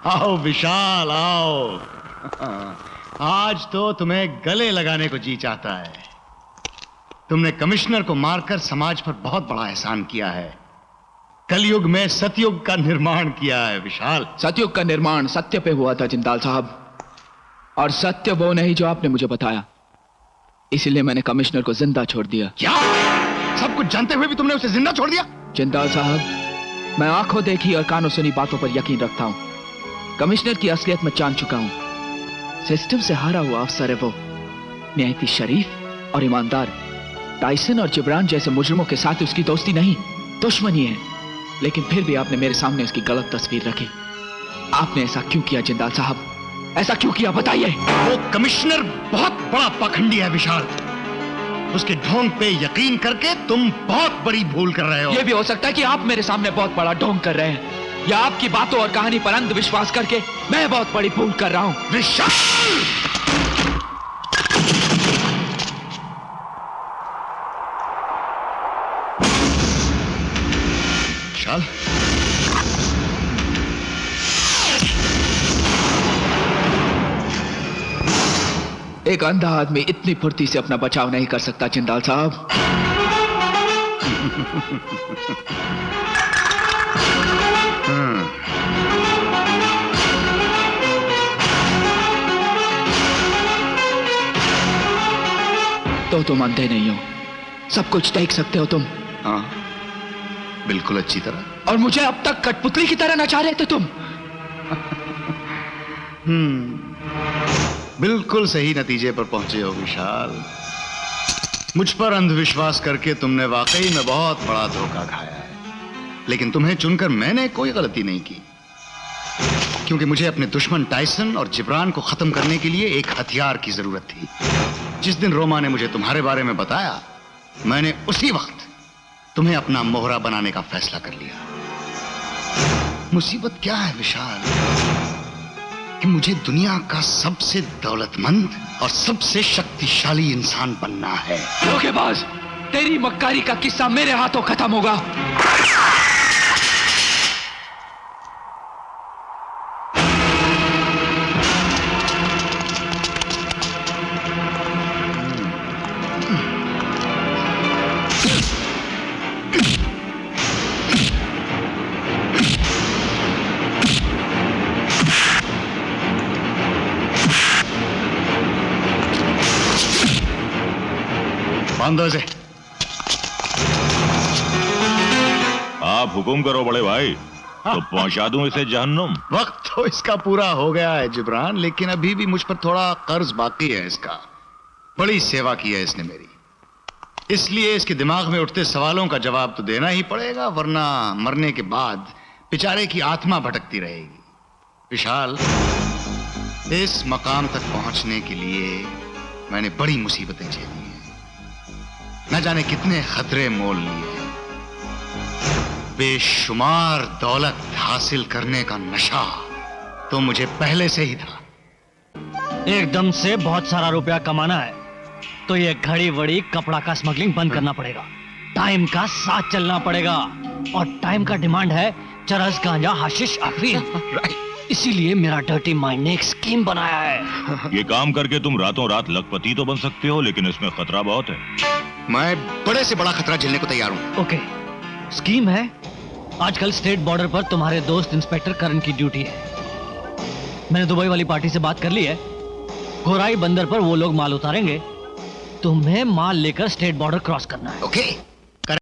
आओ विशाल आओ। आज तो तुम्हें गले लगाने को जी चाहता है। तुमने कमिश्नर को मारकर समाज पर बहुत बड़ा एहसान किया है। कलयुग में सतयुग का निर्माण किया है विशाल। सतयुग का निर्माण सत्य पे हुआ था जिंदाल साहब, और सत्य वो नहीं जो आपने मुझे बताया। इसीलिए मैंने कमिश्नर को जिंदा छोड़ दिया। क्या? सब कुछ जानते हुए भी तुमने उसे जिंदा छोड़ दिया? जिंदाल साहब, मैं आंखों देखी और कानों सुनी बातों पर यकीन रखता हूं। कमिश्नर की असलियत में जान चुका हूं। सिस्टम से हारा हुआ अफसर है वो, निहायती शरीफ और ईमानदार। टाइसन और जिब्रान जैसे मुजरिमों के साथ उसकी दोस्ती नहीं, दुश्मनी है। लेकिन फिर भी आपने मेरे सामने उसकी गलत तस्वीर रखी। आपने ऐसा क्यों किया जिंदाल साहब? ऐसा क्यों किया बताइए। वो कमिश्नर बहुत बड़ा पाखंडी है विशाल। उसके ढोंग पे यकीन करके तुम बहुत बड़ी भूल कर रहे हो। यह भी हो सकता है कि आप मेरे सामने बहुत बड़ा ढोंग कर रहे हैं, या आपकी बातों और कहानी पर अंधविश्वास करके मैं बहुत बड़ी भूल कर रहा हूं। विशाल! विशाल, एक अंधा आदमी इतनी फुर्ती से अपना बचाव नहीं कर सकता जिंदाल साहब। तो तुम अंधे नहीं हो, सब कुछ देख सकते हो तुम। हाँ, बिल्कुल अच्छी तरह। और मुझे अब तक कठपुतली की तरह नचा रहे थे तुम। बिल्कुल सही नतीजे पर पहुंचे हो विशाल। मुझ पर अंधविश्वास करके तुमने वाकई में बहुत बड़ा धोखा खाया है। लेकिन तुम्हें चुनकर मैंने कोई गलती नहीं की, क्योंकि मुझे अपने दुश्मन टाइसन और जिब्रान को खत्म करने के लिए एक हथियार की जरूरत थी। जिस दिन रोमा ने मुझे तुम्हारे बारे में बताया, मैंने उसी वक्त तुम्हें अपना मोहरा बनाने का फैसला कर लिया। मुसीबत क्या है विशाल कि मुझे दुनिया का सबसे दौलतमंद और सबसे शक्तिशाली इंसान बनना है। धोखेबाज, तेरी मक्कारी का किस्सा मेरे हाथों खत्म होगा। बांधो इसे। आप हुकुम करो बड़े भाई, तो पहुंचा दूं इसे जहन्नुम। वक्त तो इसका पूरा हो गया है जिब्रान, लेकिन अभी भी मुझ पर थोड़ा कर्ज बाकी है इसका। बड़ी सेवा की है इसने मेरी, इसलिए इसके दिमाग में उठते सवालों का जवाब तो देना ही पड़ेगा, वरना मरने के बाद बेचारे की आत्मा भटकती रहेगी। विशाल, इस मकाम तक पहुंचने के लिए मैंने बड़ी मुसीबतें झेली हैं, न जाने कितने खतरे मोल लिए। बेशुमार दौलत हासिल करने का नशा तो मुझे पहले से ही था। एकदम से बहुत सारा रुपया कमाना है तो ये घड़ी वड़ी कपड़ा का स्मगलिंग बंद करना पड़ेगा। टाइम का साथ चलना पड़ेगा, और टाइम का डिमांड है चरस, गांजा, हाशिश, अफीम। इसीलिए मेरा डर्टी माइंड ने एक स्कीम बनाया है। ये काम करके तुम रातों रात लखपति तो बन सकते हो, लेकिन इसमें खतरा बहुत है। मैं बड़े से बड़ा खतरा झेलने को तैयार हूं। ओके, स्कीम है, आजकल स्टेट बॉर्डर पर तुम्हारे दोस्त इंस्पेक्टर करण की ड्यूटी है। मैंने दुबई वाली पार्टी से बात कर ली है, घोराई बंदर पर वो लोग माल उतारेंगे, तुम्हें माल लेकर स्टेट बॉर्डर क्रॉस करना है। ओके।